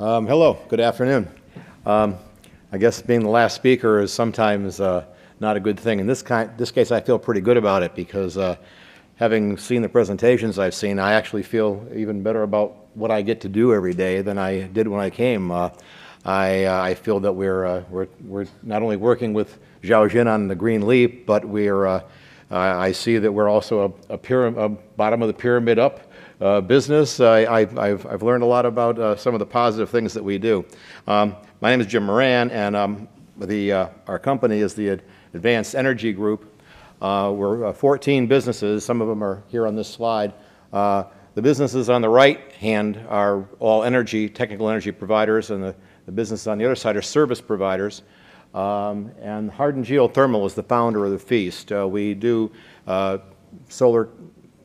Hello, good afternoon. I guess being the last speaker is sometimes not a good thing. In this case, I feel pretty good about it because having seen the presentations I've seen, I actually feel even better about what I get to do every day than I did when I came. I feel that we're not only working with Xiaojin on the green leap, but I see that we're also a bottom of the pyramid up business. I've learned a lot about some of the positive things that we do. My name is J Moran, and our company is the Advanced Energy Group. We're 14 businesses. Some of them are here on this slide. The businesses on the right hand are all technical energy providers, and the businesses on the other side are service providers. And Hardin Geothermal is the founder of the feast. We do solar,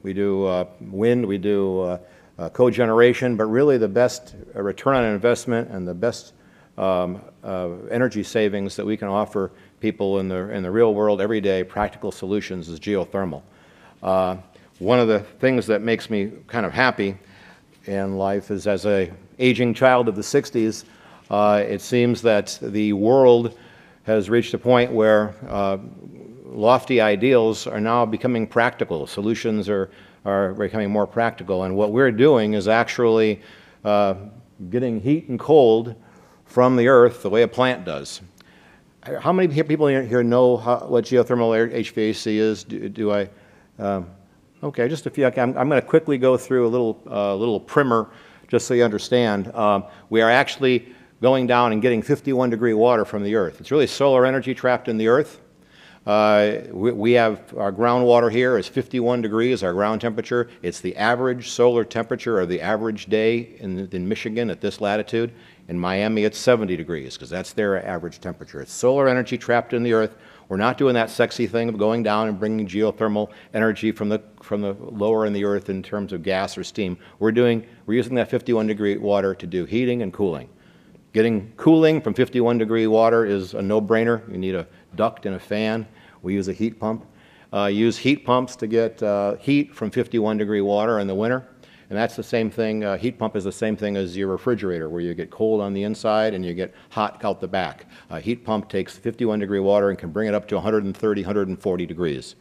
we do wind, we do cogeneration, but really the best return on investment and the best energy savings that we can offer people in the real world every day, practical solutions, is geothermal. One of the things that makes me kind of happy in life is, as an aging child of the 60s, it seems that the world has reached a point where lofty ideals are now becoming practical. Solutions are becoming more practical, and what we're doing is actually getting heat and cold from the earth the way a plant does. How many people here know what geothermal HVAC is? Okay, just a few. I'm going to quickly go through a little primer just so you understand. We are actually going down and getting 51-degree water from the earth. It's really solar energy trapped in the earth. We have our groundwater here is 51 degrees, our ground temperature. It's the average solar temperature of the average day in Michigan at this latitude. In Miami, it's 70 degrees because that's their average temperature. It's solar energy trapped in the earth. We're not doing that sexy thing of going down and bringing geothermal energy from the lower in the earth in terms of gas or steam. We're using that 51-degree water to do heating and cooling. Getting cooling from 51-degree water is a no-brainer. You need a duct and a fan. We use a heat pump. Use heat pumps to get heat from 51-degree water in the winter. And that's the same thing. Heat pump is the same thing as your refrigerator, where you get cold on the inside and you get hot out the back. Heat pump takes 51-degree water and can bring it up to 130, 140 degrees.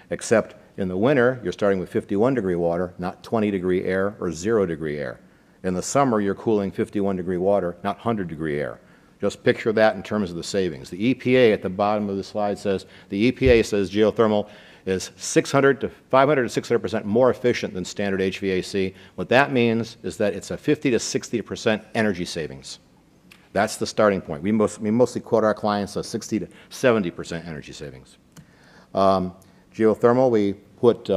Except in the winter, you're starting with 51-degree water, not 20-degree air or 0-degree air. In the summer, you're cooling 51-degree water, not 100-degree air. Just picture that in terms of the savings. The EPA at the bottom of the slide says, geothermal is 500 to 600% more efficient than standard HVAC. What that means is that it's a 50 to 60% energy savings. That's the starting point. We mostly quote our clients a 60 to 70% energy savings. Geothermal, we put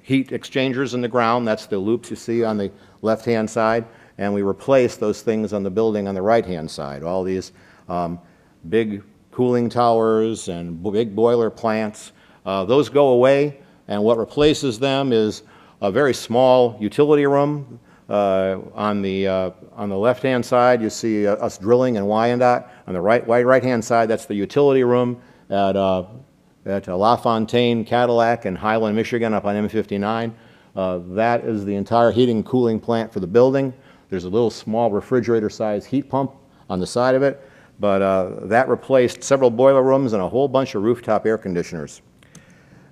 heat exchangers in the ground. That's the loops you see on the left-hand side. And we replace those things on the building on the right-hand side. All these big cooling towers and big boiler plants. Those go away, and what replaces them is a very small utility room. On the left-hand side, you see us drilling in Wyandotte. On the right-hand side, that's the utility room at LaFontaine Cadillac in Highland, Michigan, up on M59. That is the entire heating and cooling plant for the building. There's a little small refrigerator-sized heat pump on the side of it, but that replaced several boiler rooms and a whole bunch of rooftop air conditioners.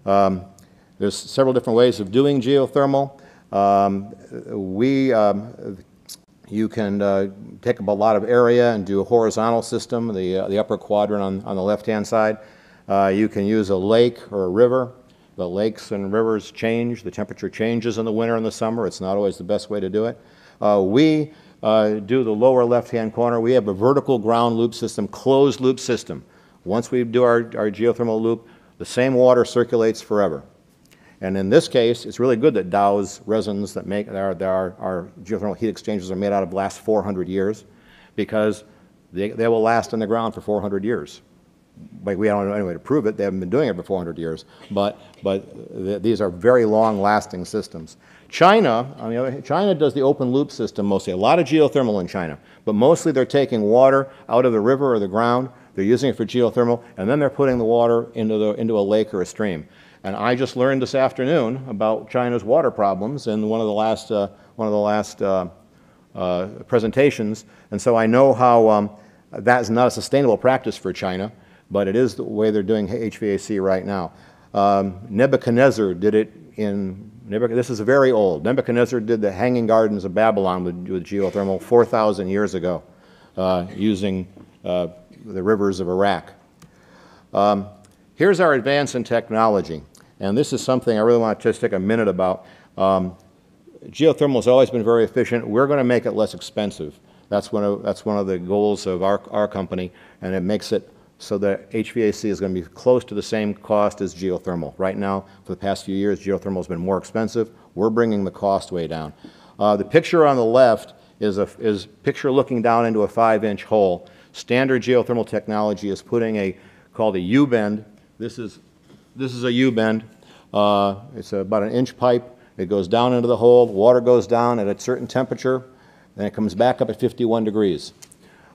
There's several different ways of doing geothermal. You can take up a lot of area and do a horizontal system, the upper quadrant on the left-hand side. You can use a lake or a river. The lakes and rivers change. The temperature changes in the winter and the summer. It's not always the best way to do it. We do the lower left-hand corner. We have a vertical ground loop system, closed loop system. Once we do our geothermal loop, the same water circulates forever. And in this case, it's really good that Dow's resins that make our geothermal heat exchangers are made out of last 400 years, because they will last in the ground for 400 years. But we don't know any way to prove it. They haven't been doing it for 400 years. But these are very long-lasting systems. China, on the other hand, China does the open loop system mostly. A lot of geothermal in China. But mostly they're taking water out of the river or the ground. They're using it for geothermal, and then they're putting the water into a lake or a stream. And I just learned this afternoon about China's water problems in one of the last presentations, and so I know how that is not a sustainable practice for China, but it is the way they're doing HVAC right now. Nebuchadnezzar did it this is very old. Nebuchadnezzar did the Hanging Gardens of Babylon with geothermal 4,000 years ago using the rivers of Iraq. Here's our advance in technology, and this is something I really want to just take a minute about. Geothermal has always been very efficient. We're going to make it less expensive. That's one of the goals of our company, and it makes it so that HVAC is going to be close to the same cost as geothermal. Right now, for the past few years, geothermal has been more expensive. We're bringing the cost way down. The picture on the left is a picture looking down into a 5-inch hole. Standard geothermal technology is putting called a U-bend. This is a U-bend. It's about an inch pipe. It goes down into the hole. Water goes down at a certain temperature, then it comes back up at 51 degrees.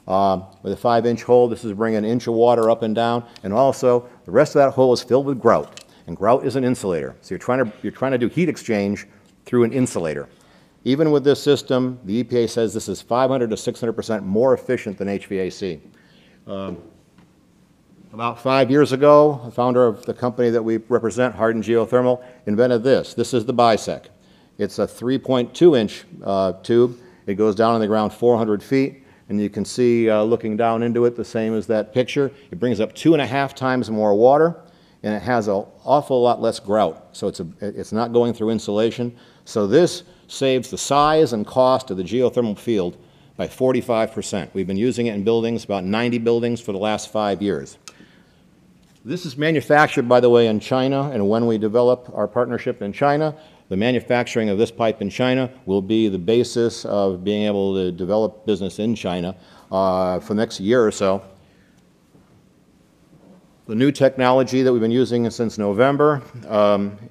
With a 5-inch hole, this is bringing an inch of water up and down, and also the rest of that hole is filled with grout, and grout is an insulator. So you're trying to do heat exchange through an insulator. Even with this system, the EPA says this is 500 to 600% more efficient than HVAC. About 5 years ago, the founder of the company that we represent, Hardin Geothermal, invented this. This is the bisect. It's a 3.2-inch tube. It goes down in the ground 400 feet. And you can see, looking down into it, the same as that picture. It brings up 2.5 times more water, and it has an awful lot less grout. So it's not going through insulation. So this saves the size and cost of the geothermal field by 45%. We've been using it in buildings, about 90 buildings for the last 5 years. This is manufactured, by the way, in China, and when we develop our partnership in China, the manufacturing of this pipe in China will be the basis of being able to develop business in China for the next year or so. The new technology that we've been using since November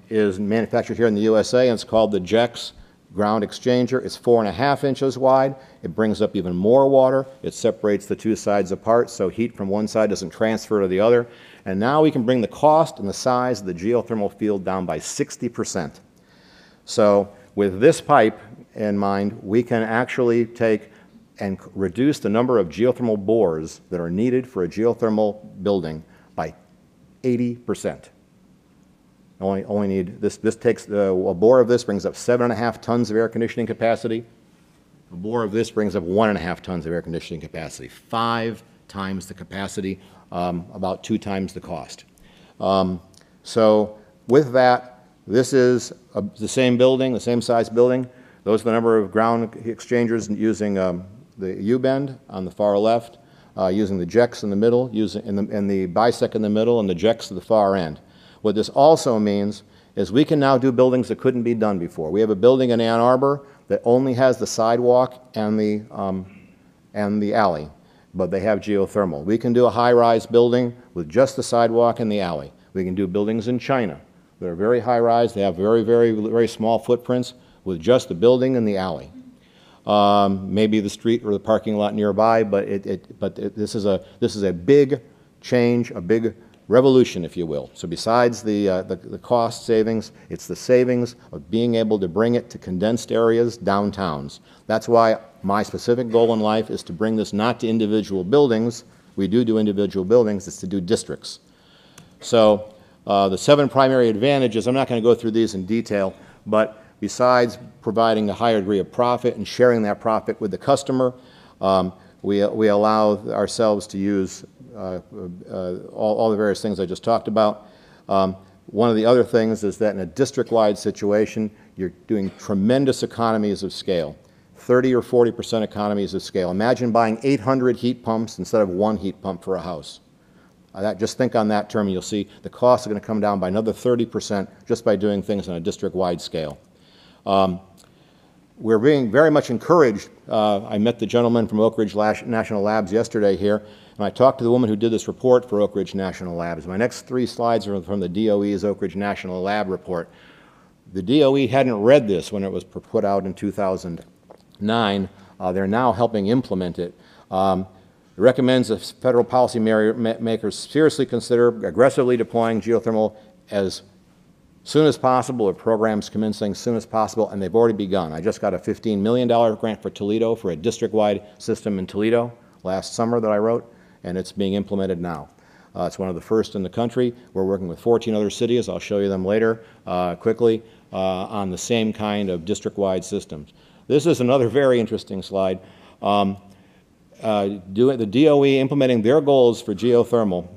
is manufactured here in the USA, and it's called the JEX ground exchanger. It's 4.5 inches wide. It brings up even more water. It separates the two sides apart so heat from one side doesn't transfer to the other. And now we can bring the cost and the size of the geothermal field down by 60%. So with this pipe in mind, we can actually take and reduce the number of geothermal bores that are needed for a geothermal building by 80%. Only need this takes a bore of this brings up 7.5 tons of air conditioning capacity. A bore of this brings up 1.5 tons of air conditioning capacity. 5 times the capacity, about 2 times the cost. So with that, this is the same building, the same size building. Those are the number of ground exchangers using the U-bend on the far left, using the JEX in the middle, and the bisect in the middle, and the JEX at the far end. What this also means is we can now do buildings that couldn't be done before. We have a building in Ann Arbor that only has the sidewalk and the alley, but they have geothermal. We can do a high-rise building with just the sidewalk and the alley. We can do buildings in China that are very high-rise. They have very, very, very small footprints with just the building and the alley. Maybe the street or the parking lot nearby, but this is a big change, a big revolution, if you will. So besides the cost savings, it's the savings of being able to bring it to condensed areas, downtowns. That's why my specific goal in life is to bring this not to individual buildings. We do individual buildings. It's to do districts. So the 7 primary advantages, I'm not going to go through these in detail, but besides providing a higher degree of profit and sharing that profit with the customer, we allow ourselves to use all the various things I just talked about. One of the other things is that in a district-wide situation, you're doing tremendous economies of scale, 30 or 40% economies of scale. Imagine buying 800 heat pumps instead of 1 heat pump for a house. Just think on that term, and you'll see the costs are going to come down by another 30% just by doing things on a district-wide scale. We're being very much encouraged. I met the gentleman from Oak Ridge National Labs yesterday here, and I talked to the woman who did this report for Oak Ridge National Labs. My next 3 slides are from the DOE's Oak Ridge National Lab report. The DOE hadn't read this when it was put out in 2009. They're now helping implement it. It recommends that federal policy makers seriously consider aggressively deploying geothermal as Soon as possible, the program's commencing soon as possible, and they've already begun. I just got a $15 million grant for Toledo for a district-wide system in Toledo last summer that I wrote, and it's being implemented now. It's one of the first in the country. We're working with 14 other cities. I'll show you them later quickly on the same kind of district-wide systems. This is another very interesting slide. The DOE implementing their goals for geothermal,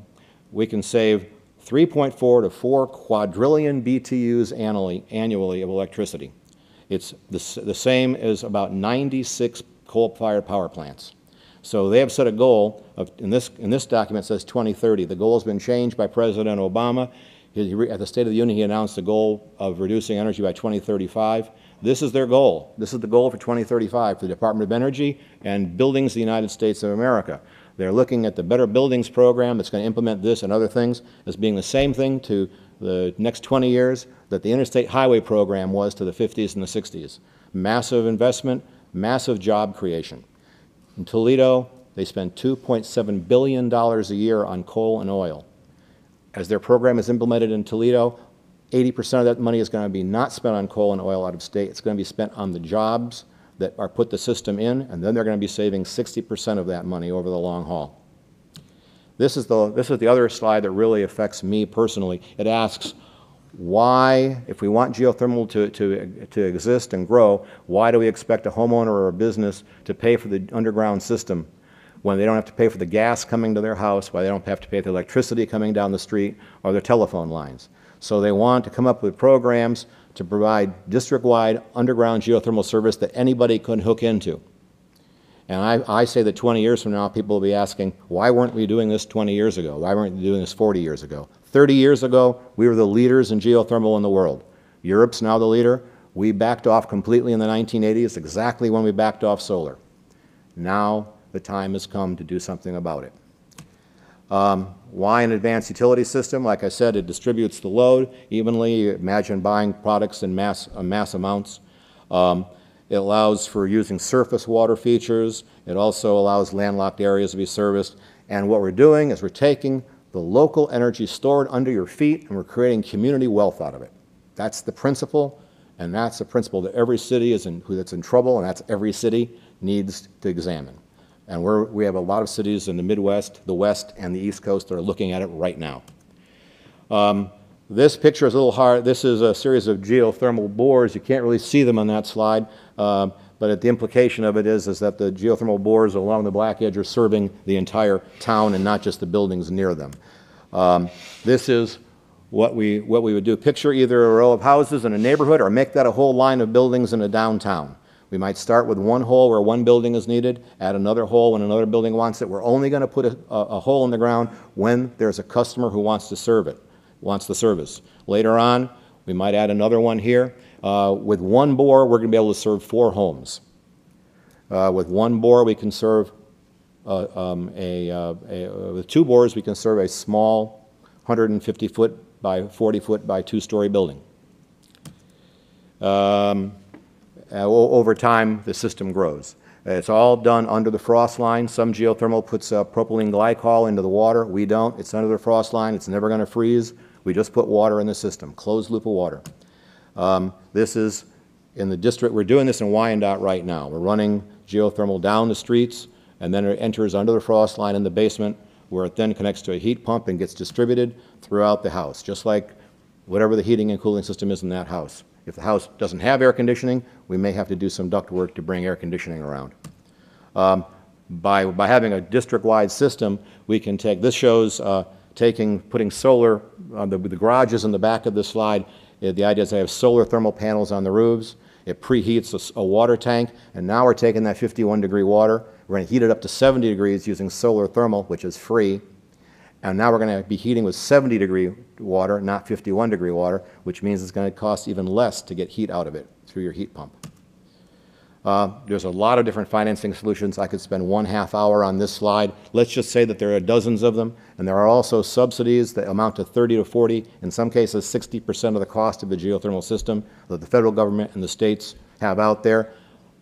we can save 3.4 to 4 quadrillion BTUs annually of electricity. It's the same as about 96 coal-fired power plants. So they have set a goal of, in this document it says 2030. The goal has been changed by President Obama. At the State of the Union, he announced a goal of reducing energy by 2035. This is their goal. This is the goal for 2035 for the Department of Energy and Buildings of the United States of America. They're looking at the Better Buildings program that's going to implement this and other things as being the same thing to the next 20 years that the Interstate Highway program was to the 50s and the 60s. Massive investment, massive job creation. In Toledo, they spend $2.7 billion a year on coal and oil. As their program is implemented in Toledo, 80% of that money is going to be not spent on coal and oil out of state. It's going to be spent on the jobs that are put the system in, and then they're going to be saving 60% of that money over the long haul. This is the other slide that really affects me personally. It asks, why, if we want geothermal to exist and grow, why do we expect a homeowner or a business to pay for the underground system when they don't have to pay for the gas coming to their house, why they don't have to pay for the electricity coming down the street or their telephone lines? So they want to come up with programs to provide district-wide underground geothermal service that anybody can hook into. And I say that 20 years from now, people will be asking, why weren't we doing this 20 years ago? Why weren't we doing this 40 years ago? 30 years ago, we were the leaders in geothermal in the world. Europe's now the leader. We backed off completely in the 1980s, exactly when we backed off solar. Now the time has come to do something about it. Why an advanced utility system? Like I said, it distributes the load evenly. Imagine buying products in mass amounts. It allows for using surface water features. It also allows landlocked areas to be serviced. And what we're doing is we're taking the local energy stored under your feet and we're creating community wealth out of it. That's the principle, and that's the principle that every city that's in trouble, and that's every city needs to examine. And we have a lot of cities in the Midwest, the West, and the East Coast that are looking at it right now. This picture is a little hard. This is a series of geothermal bores. You can't really see them on that slide, but the implication of it is that the geothermal bores along the black edge are serving the entire town and not just the buildings near them. This is what we would do. Picture either a row of houses in a neighborhood or make that a whole line of buildings in a downtown. We might start with one hole where one building is needed, add another hole when another building wants it. We're only going to put a hole in the ground when there's a customer who wants to serve it, wants the service. Later on, we might add another one here. With one bore, we're going to be able to serve 4 homes. With one bore, we can serve, with 2 bores, we can serve a small 150-foot by 40-foot by 2-story building. Over time, the system grows. It's all done under the frost line. Some geothermal puts propylene glycol into the water. We don't. It's under the frost line. It's never going to freeze. We just put water in the system, closed loop of water. This is in the district. We're doing this in Wyandotte right now. We're running geothermal down the streets, and then it enters under the frost line in the basement, where it then connects to a heat pump and gets distributed throughout the house, just like whatever the heating and cooling system is in that house. If the house doesn't have air conditioning, we may have to do some duct work to bring air conditioning around. By having a district-wide system, we can take, this shows putting solar, the garages in the back of the slide. The idea is I have solar thermal panels on the roofs. It preheats a water tank, and now we're taking that 51-degree water. We're going to heat it up to 70 degrees using solar thermal, which is free. And now we're going to be heating with 70-degree water, not 51-degree water, which means it's going to cost even less to get heat out of it through your heat pump. There's a lot of different financing solutions. I could spend 1/2 hour on this slide. Let's just say that there are dozens of them, and there are also subsidies that amount to 30 to 40, in some cases 60% of the cost of the geothermal system that the federal government and the states have out there.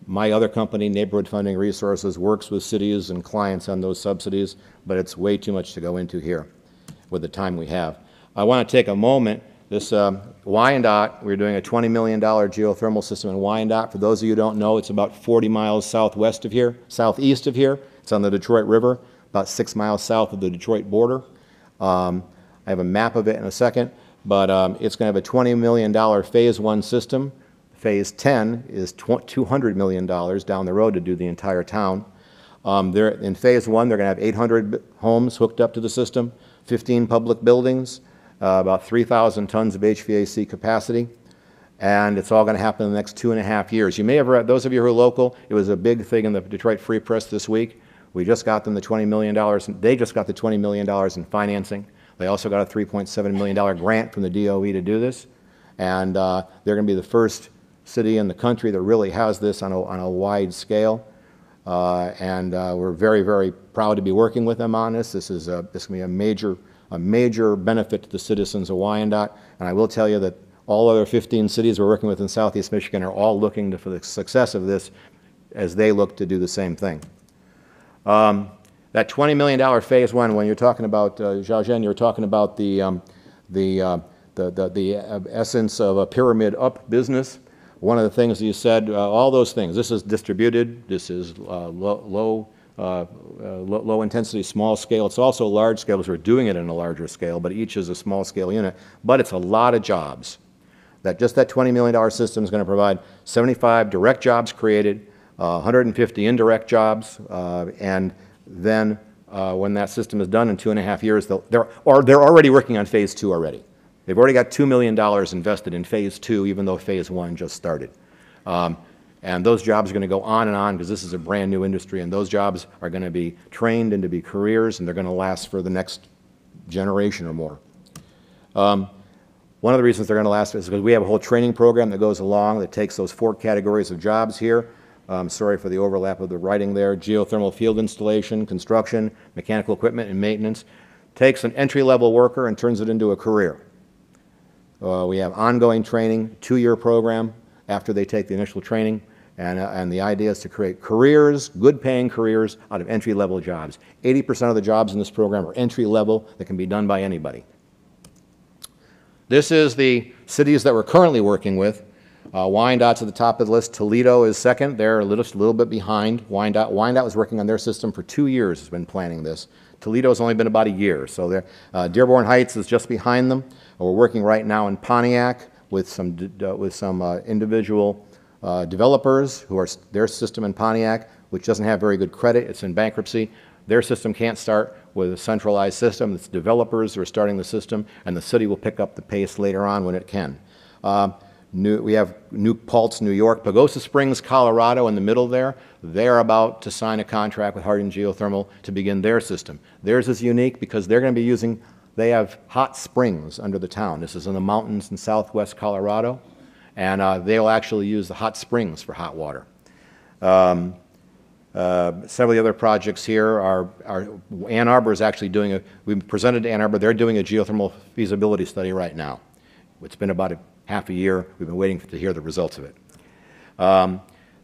My other company, Neighborhood Funding Resources, works with cities and clients on those subsidies, but it's way too much to go into here with the time we have. I want to take a moment This Wyandotte, we're doing a $20 million geothermal system in Wyandotte. For those of you who don't know, it's about 40 miles southeast of here. It's on the Detroit River, about 6 miles south of the Detroit border. I have a map of it in a second, but it's going to have a $20 million phase 1 system. Phase 10 is $200 million down the road to do the entire town. In phase 1, they're going to have 800 homes hooked up to the system, 15 public buildings, about 3,000 tons of HVAC capacity, and it's all going to happen in the next 2.5 years. You may have read, those of you who are local, it was a big thing in the Detroit Free Press this week. We just got them the $20 million, they just got the $20 million in financing. They also got a $3.7 million grant from the DOE to do this, and they're going to be the first city in the country that really has this on a wide scale. We're very, very proud to be working with them on this. This is going to be a major benefit to the citizens of Wyandotte. And I will tell you that all other 15 cities we're working with in Southeast Michigan are all looking for the success of this as they look to do the same thing. That $20 million phase 1, when you're talking about, Xiaozhen, you're talking about the essence of a pyramid up business. One of the things you said, all those things, this is distributed, this is low intensity, small scale. It's also large scale because we're doing it in a larger scale, but each is a small scale unit. But it's a lot of jobs. Just that $20 million system is going to provide 75 direct jobs created, 150 indirect jobs, and then when that system is done in 2.5 years, they're already working on phase 2 already. They've already got $2 million invested in phase 2, even though phase 1 just started. And those jobs are going to go on and on because this is a brand new industry, and those jobs are going to be trained into be careers, and they're going to last for the next generation or more. One of the reasons they're going to last is because we have a whole training program that goes along that takes those 4 categories of jobs here. Sorry for the overlap of the writing there. Geothermal field installation, construction, mechanical equipment, and maintenance. Takes an entry-level worker and turns it into a career. We have ongoing training, 2-year program after they take the initial training, and the idea is to create careers, good-paying careers, out of entry-level jobs. 80% of the jobs in this program are entry-level that can be done by anybody. This is the cities that we're currently working with. Wyandotte's at the top of the list. Toledo is second. They're a little bit behind Wyandotte. Wyandotte was working on their system for 2 years, has been planning this. Toledo's only been about a year, so Dearborn Heights is just behind them. We're working right now in Pontiac with some individual developers who are their system in Pontiac, which doesn't have very good credit. It's in bankruptcy. Their system can't start with a centralized system. It's developers who are starting the system, and the city will pick up the pace later on when it can. We have New Paltz, New York, Pagosa Springs, Colorado in the middle there. They're about to sign a contract with Hardin Geothermal to begin their system. Theirs is unique because they're going to be using, they have hot springs under the town. This is in the mountains in southwest Colorado, and they'll actually use the hot springs for hot water. Several of the other projects here are Ann Arbor is actually doing we presented to Ann Arbor, they're doing a geothermal feasibility study right now. It's been about half a year. We've been waiting to hear the results of it.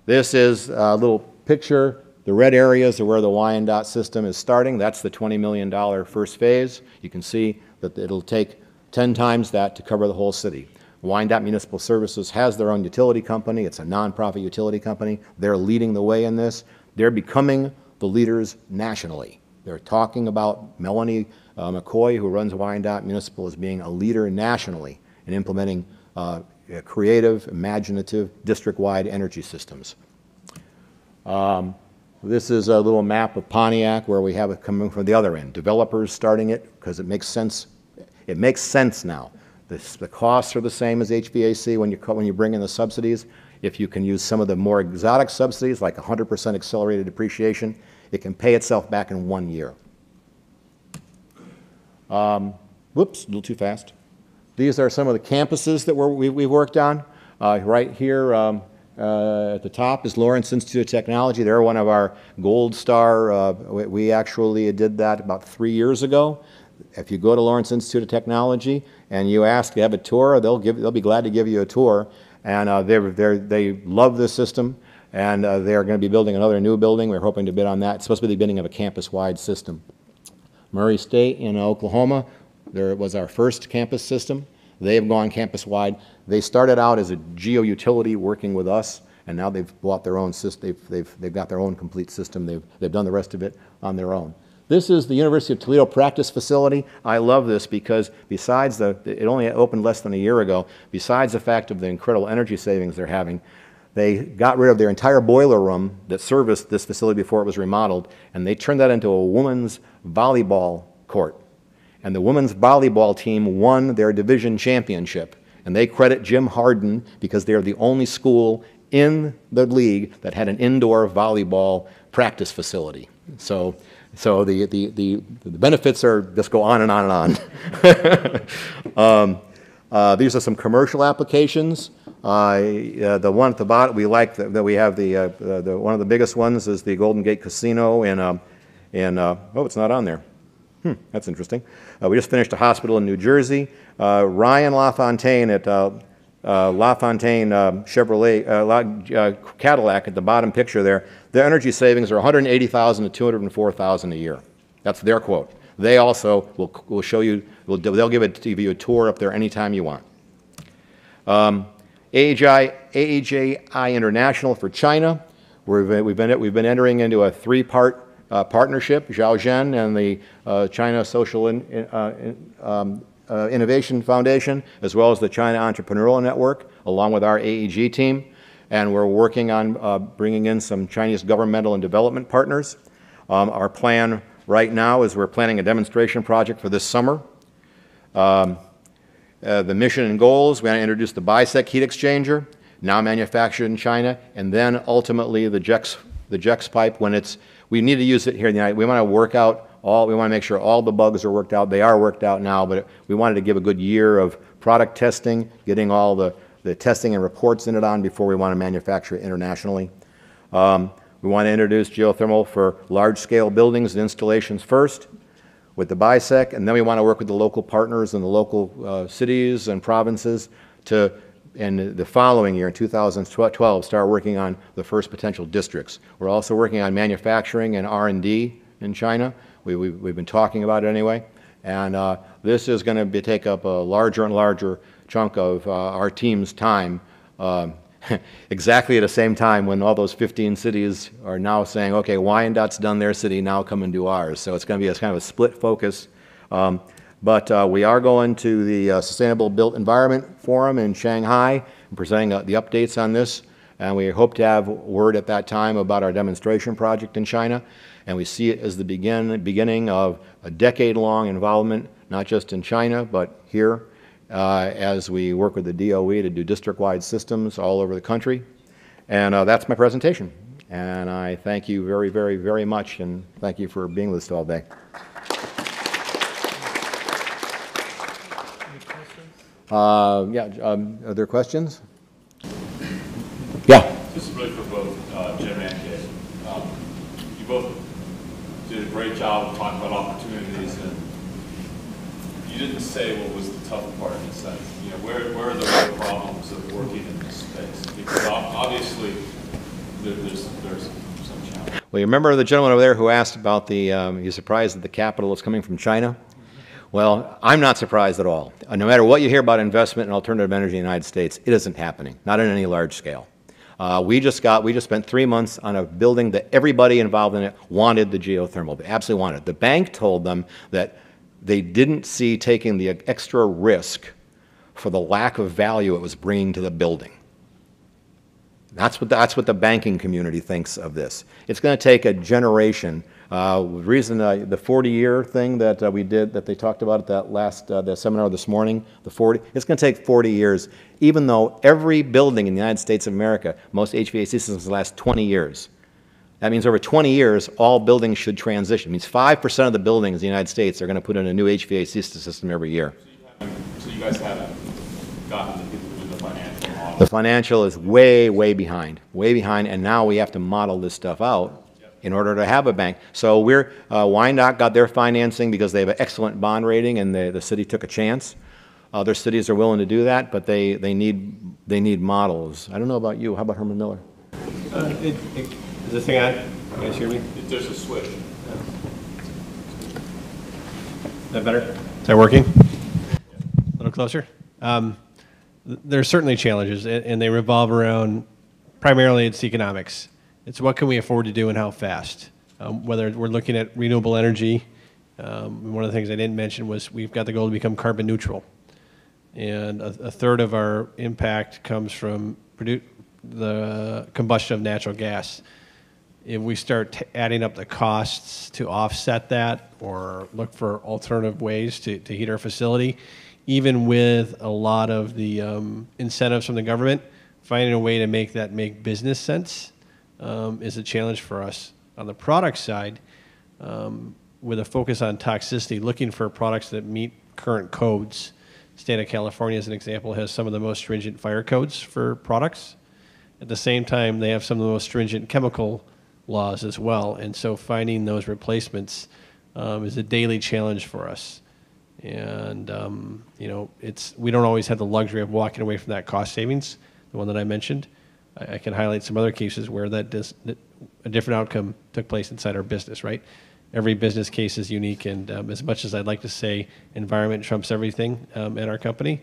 This is a little picture. The red areas are where the Wyandotte system is starting. That's the $20 million first phase. You can see that it'll take 10 times that to cover the whole city. Wyandotte Municipal Services has their own utility company. It's a nonprofit utility company. They're leading the way in this. They're becoming the leaders nationally. They're talking about Melanie McCoy, who runs Wyandotte Municipal, as being a leader nationally in implementing creative, imaginative, district-wide energy systems. This is a little map of Pontiac where we have it coming from the other end. Developers starting it because it makes sense. It makes sense now. The costs are the same as HVAC when you bring in the subsidies. If you can use some of the more exotic subsidies, like 100% accelerated depreciation, it can pay itself back in 1 year. Whoops, a little too fast. These are some of the campuses that we've worked on. Right here at the top is Lawrence Institute of Technology. They're one of our gold star. We actually did that about 3 years ago. If you go to Lawrence Institute of Technology and you ask to have a tour, they'll be glad to give you a tour. And they love this system, and they're going to be building another new building. We're hoping to bid on that. It's supposed to be the beginning of a campus-wide system. Murray State in Oklahoma, there was our first campus system. They have gone campus-wide. They started out as a geo-utility working with us, and now they've bought their own system. They've got their own complete system. They've done the rest of it on their own. This is the University of Toledo practice facility. I love this because besides it only opened less than a year ago, besides the fact of the incredible energy savings they're having, they got rid of their entire boiler room that serviced this facility before it was remodeled, and they turned that into a women's volleyball court. And the women's volleyball team won their division championship. And they credit Jim Harden because they're the only school in the league that had an indoor volleyball practice facility. So the benefits are just go on and on and on. These are some commercial applications. The one at the bottom, we like that we have one of the biggest ones is the Golden Gate Casino oh, it's not on there. That's interesting. We just finished a hospital in New Jersey. Ryan LaFontaine at LaFontaine Chevrolet Cadillac at the bottom picture there, their energy savings are $180,000 to $204,000 a year. That's their quote. They also will show you, they'll give you a tour up there anytime you want. AEJI International for China. We've been entering into a three-part partnership, Zhaozhen and the China Social Innovation Foundation, as well as the China Entrepreneurial Network, along with our AEG team. And we're working on bringing in some Chinese governmental and development partners. Our plan right now is we're planning a demonstration project for this summer. The mission and goals, we want to introduce the BISEC heat exchanger, now manufactured in China, and then ultimately the JEX pipe when we need to use it here in the United States. We want to work out we want to make sure all the bugs are worked out. They are worked out now, but we wanted to give a good year of product testing, getting all the testing and reports in it on before we want to manufacture it internationally. We want to introduce geothermal for large-scale buildings and installations first with the BISEC, and then we want to work with the local partners in the local cities and provinces to, in the following year, in 2012, start working on the first potential districts. We're also working on manufacturing and R&D in China. We've been talking about it anyway, and this is going to take up a larger and larger chunk of our team's time, exactly at the same time when all those 15 cities are now saying, okay, Wyandott's done their city, now come and do ours. So it's going to be kind of a split focus. But we are going to the Sustainable Built Environment Forum in Shanghai and presenting the updates on this. And we hope to have word at that time about our demonstration project in China. And we see it as the beginning of a decade-long involvement, not just in China, but here, as we work with the DOE to do district-wide systems all over the country. And that's my presentation. And I thank you very, very, very much, and thank you for being with us all day. Are there questions? Yeah. This is really for both Jim and Kay. You both did a great job of talking about opportunities, and you didn't say what was the tough part in a sense. You know, where are the real problems of working in this space? Because obviously there's some challenge. Well, you remember the gentleman over there who asked about he's surprised that the capital is coming from China? Well, I'm not surprised at all. No matter what you hear about investment in alternative energy in the United States, it isn't happening, not on any large scale. We just spent 3 months on a building that everybody involved in it wanted the geothermal. They absolutely wanted it. The bank told them that they didn't see taking the extra risk for the lack of value it was bringing to the building. That's what the banking community thinks of this. It's going to take a generation. The reason the 40-year thing that we did, that they talked about at that last the seminar this morning, it's going to take 40 years, even though every building in the United States of America, most HVAC systems last 20 years. That means over 20 years, all buildings should transition. It means 5% of the buildings in the United States are going to put in a new HVAC system every year. So you guys haven't gotten the people to do the financial model? The financial is way, way behind, and now we have to model this stuff out in order to have a bank. So Wyandotte got their financing because they have an excellent bond rating, and the city took a chance. Other cities are willing to do that, but they need models. I don't know about you. How about Herman Miller? Is this thing on? You guys hear me? There's a switch. Is that better? Is that working? A little closer? There are certainly challenges, and they revolve around primarily it's economics. It's what can we afford to do and how fast. Whether we're looking at renewable energy, one of the things I didn't mention was we've got the goal to become carbon neutral. And a third of our impact comes from the combustion of natural gas. If we start adding up the costs to offset that or look for alternative ways to heat our facility, even with a lot of the incentives from the government, finding a way to make that make business sense is a challenge for us. On the product side, with a focus on toxicity, looking for products that meet current codes. State of California, as an example, has some of the most stringent fire codes for products. At the same time, they have some of the most stringent chemical laws as well. And so finding those replacements is a daily challenge for us. And, you know, we don't always have the luxury of walking away from that cost savings, the one that I mentioned. I can highlight some other cases where a different outcome took place inside our business, right? Every business case is unique, and as much as I'd like to say environment trumps everything at our company,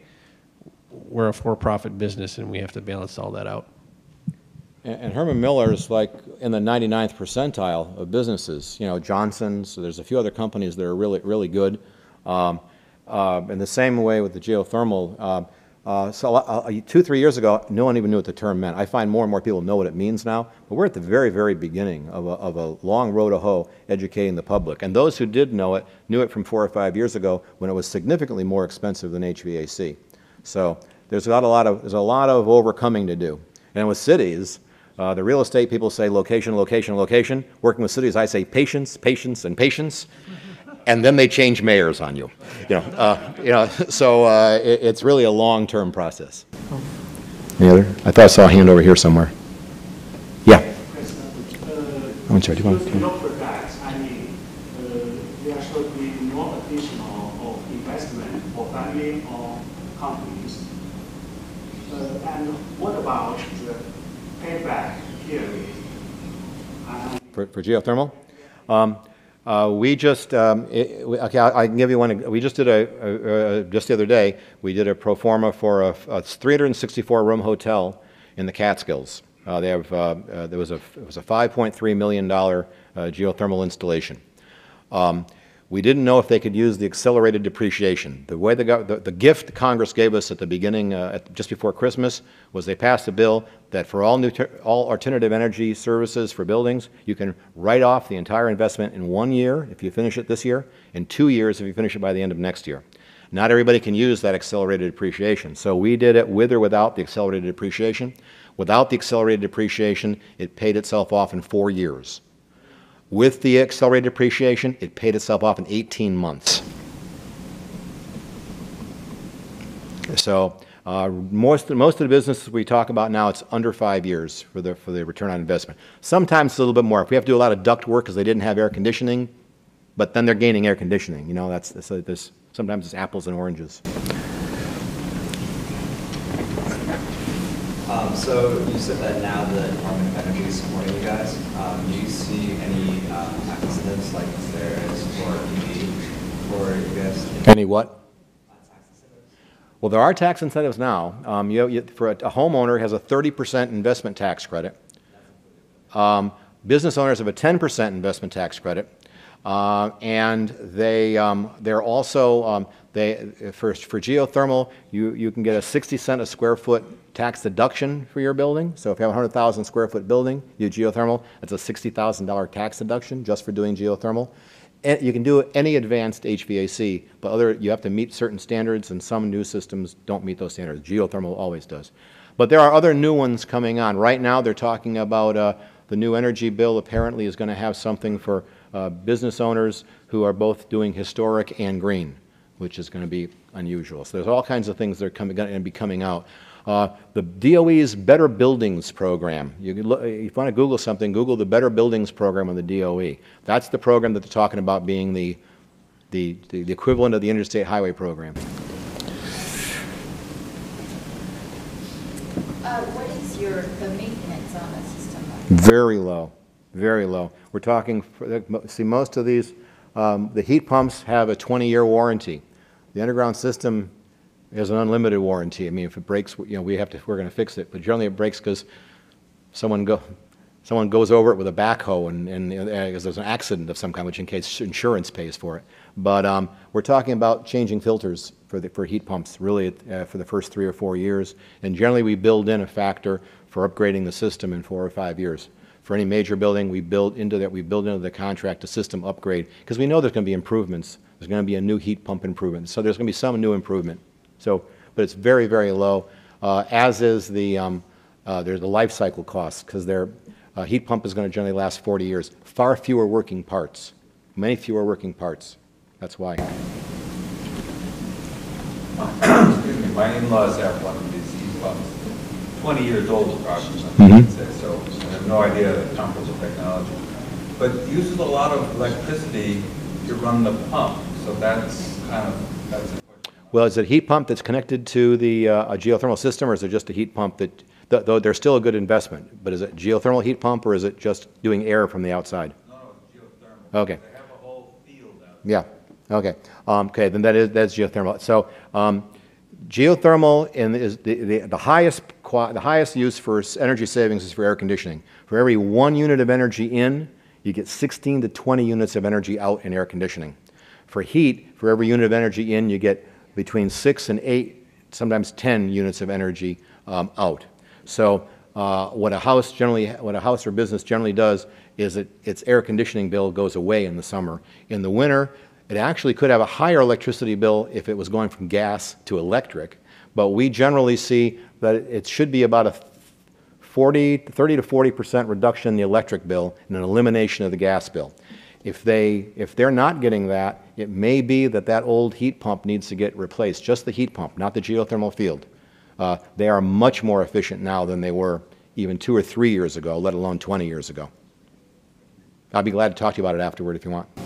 we're a for-profit business, and we have to balance all that out. And Herman Miller is like in the 99th percentile of businesses. You know, Johnson's, so there's a few other companies that are really, really good. In the same way with the geothermal, 2-3 years ago, no one even knew what the term meant. I find more and more people know what it means now, but we're at the very, very beginning of a long road to hoe educating the public. And those who did know it knew it from 4 or 5 years ago when it was significantly more expensive than HVAC. So there's a lot of overcoming to do. And with cities, the real estate people say location, location, location. Working with cities, I say patience, patience, and patience. And then they change mayors on you. So it's really a long-term process. Any other? I thought I saw a hand over here somewhere. Yeah. I'm sorry, do you want to? Your products, I mean, there should be no additional or investment for family or companies. And what about the payback period? For geothermal? We just, okay, I can give you one. We just did just the other day, we did a pro forma for a 364-room hotel in the Catskills. There was a $5.3 million geothermal installation. We didn't know if they could use the accelerated depreciation. The way the gift Congress gave us at the beginning, just before Christmas, was they passed a bill that for all alternative energy services for buildings, you can write off the entire investment in 1 year if you finish it this year, and 2 years if you finish it by the end of next year. Not everybody can use that accelerated depreciation, so we did it with or without the accelerated depreciation. Without the accelerated depreciation, it paid itself off in 4 years. With the accelerated depreciation, it paid itself off in 18 months. So most of the businesses we talk about now, it's under 5 years for the return on investment. Sometimes it's a little bit more. If we have to do a lot of duct work because they didn't have air conditioning, but then they're gaining air conditioning. You know, sometimes it's apples and oranges. So you said that now the Department of Energy is supporting you guys. Do you see any tax incentives like there is for EV for you guys? Any what? Well, there are tax incentives now. For a homeowner has a 30% investment tax credit. Business owners have a 10% investment tax credit. And they're also, for geothermal, you can get a 60 cent a square foot tax deduction for your building. So if you have a 100,000 square foot building, you do geothermal, that's a $60,000 tax deduction just for doing geothermal. And you can do any advanced HVAC, but you have to meet certain standards, and some new systems don't meet those standards. Geothermal always does. But there are other new ones coming on. Right now they're talking about the new energy bill apparently is going to have something for business owners who are both doing historic and green, which is going to be unusual. So there's all kinds of things that are going to be coming out. The DOE's Better Buildings program. If you want to Google something, Google the Better Buildings program on the DOE. That's the program that they're talking about being the equivalent of the Interstate Highway program. What is the maintenance on the system like? Very low, very low. We're talking, see, most of these, the heat pumps have a 20-year warranty. The underground system It has an unlimited warranty. I mean, if it breaks, you know, we're going to fix it. But generally, it breaks because someone goes over it with a backhoe, and because there's an accident of some kind, which in case insurance pays for it. But we're talking about changing filters for heat pumps, really, for the first 3 or 4 years. And generally, we build in a factor for upgrading the system in 4 or 5 years. For any major building, we build into the contract a system upgrade, because we know there's going to be improvements. There's going to be a new heat pump improvement. So there's going to be some new improvement. So, but it's very, very low, as is there's the life cycle costs, because their heat pump is going to generally last 40 years. Far fewer working parts, many fewer working parts. That's why. Excuse me, my in-laws have one of these heat pumps, 20 years old approximately, I'd say, so I have no idea the comparable technology. But it uses a lot of electricity to run the pump, so that's kind of, that's a Well, is it a heat pump that's connected to the a geothermal system, or is it just a heat pump that, though they're still a good investment, but is it a geothermal heat pump, or is it just doing air from the outside? No, it's geothermal. Okay. They have a whole field out Yeah. Okay. Okay. Then that's geothermal. So geothermal is the highest use for energy savings is for air conditioning. For every 1 unit of energy in, you get 16 to 20 units of energy out in air conditioning. For heat, for every unit of energy in, you get between 6 and 8, sometimes 10 units of energy out. So what a house or business generally does is its air conditioning bill goes away in the summer. In the winter, it actually could have a higher electricity bill if it was going from gas to electric, but we generally see that it should be about a 30 to 40% reduction in the electric bill and an elimination of the gas bill. If they're not getting that, it may be that old heat pump needs to get replaced, just the heat pump, not the geothermal field. They are much more efficient now than they were even 2 or 3 years ago, let alone 20 years ago. I'll be glad to talk to you about it afterward if you want. For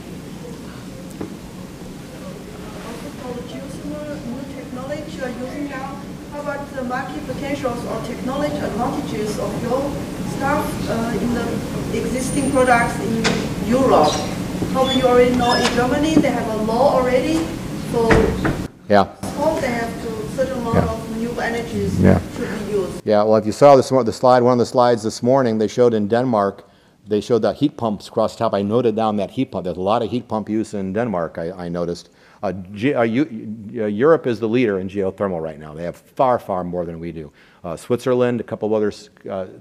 the geothermal new technology you are using now, how about the market potentials or technology advantages of your stuff in the existing products in Europe? Probably you already know in Germany they have a law already for how they have to certain amount of new energies should be used. Yeah, well, if you saw one of the slides this morning, they showed in Denmark, they showed the heat pumps across the top. I noted down that heat pump. There's a lot of heat pump use in Denmark, I noticed. Europe is the leader in geothermal right now. They have far, far more than we do. Switzerland, a couple of others,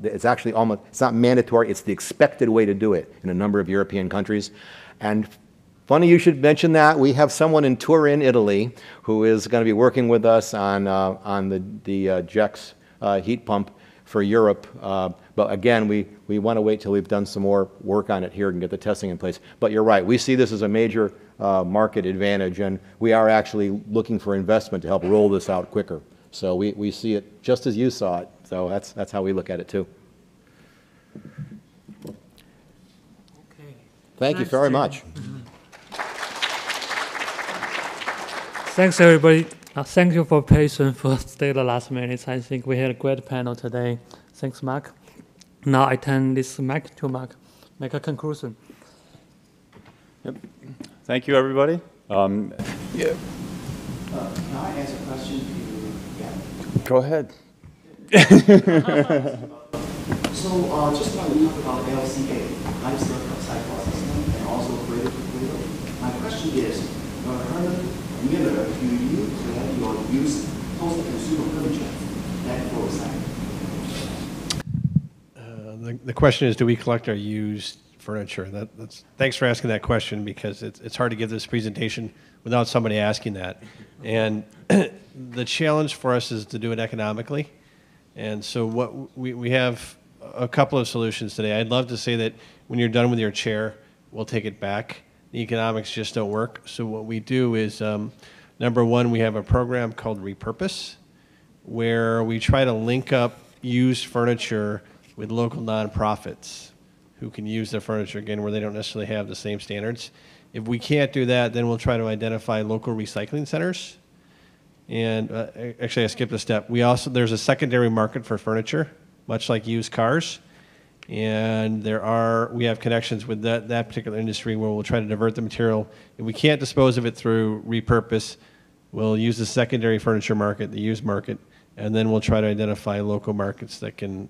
it's actually it's not mandatory, it's the expected way to do it in a number of European countries. And funny you should mention that. We have someone in Turin, Italy, who is going to be working with us on the JEX heat pump for Europe. But again, we want to wait till we've done some more work on it here and get the testing in place. But you're right, we see this as a major market advantage, and we are actually looking for investment to help roll this out quicker. So we see it just as you saw it. So that's how we look at it too. Okay. Thank you very much. Thanks, everybody. Thank you for patience for stay the last minutes. I think we had a great panel today. Thanks, Mark. Now I turn this mic to Mark. Make a conclusion. Yep. Thank you, everybody. Can I ask a question to you? Yeah. Go ahead. So just want to talk about LCA, life cycle system, and also cradle to cradle. My question is, Herman Miller, do you have your use post-consumer furniture that for recycling? The question is, do we collect our used furniture? Thanks for asking that question, because it's hard to give this presentation without somebody asking that. And the challenge for us is to do it economically. And so what we have a couple of solutions today. I'd love to say that when you're done with your chair, we'll take it back. The economics just don't work. So what we do is, number one, we have a program called Repurpose, where we try to link up used furniture with local nonprofits who can use their furniture, again, where they don't necessarily have the same standards. If we can't do that, then we'll try to identify local recycling centers. And actually, I skipped a step. There's a secondary market for furniture, much like used cars. And we have connections with that particular industry where we'll try to divert the material. If we can't dispose of it through Repurpose, We'll use the secondary furniture market, the used market, and then we'll try to identify local markets that can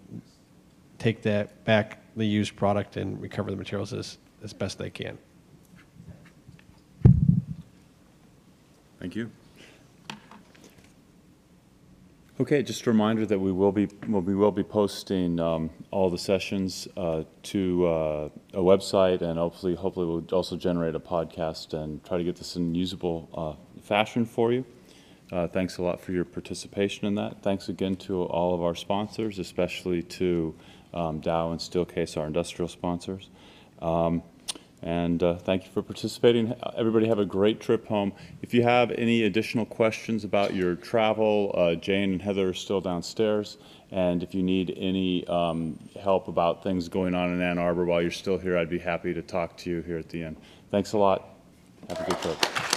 take that back, the used product, and recover the materials as best they can. Thank you. Okay, just a reminder that we will be posting all the sessions to a website, and hopefully we'll also generate a podcast and try to get this in usable fashion for you. Thanks a lot for your participation in that. Thanks again to all of our sponsors, especially to Dow and Steelcase, our industrial sponsors. And thank you for participating. Everybody have a great trip home. If you have any additional questions about your travel, Jane and Heather are still downstairs. And if you need any help about things going on in Ann Arbor while you're still here, I'd be happy to talk to you here at the end. Thanks a lot. Have a good trip.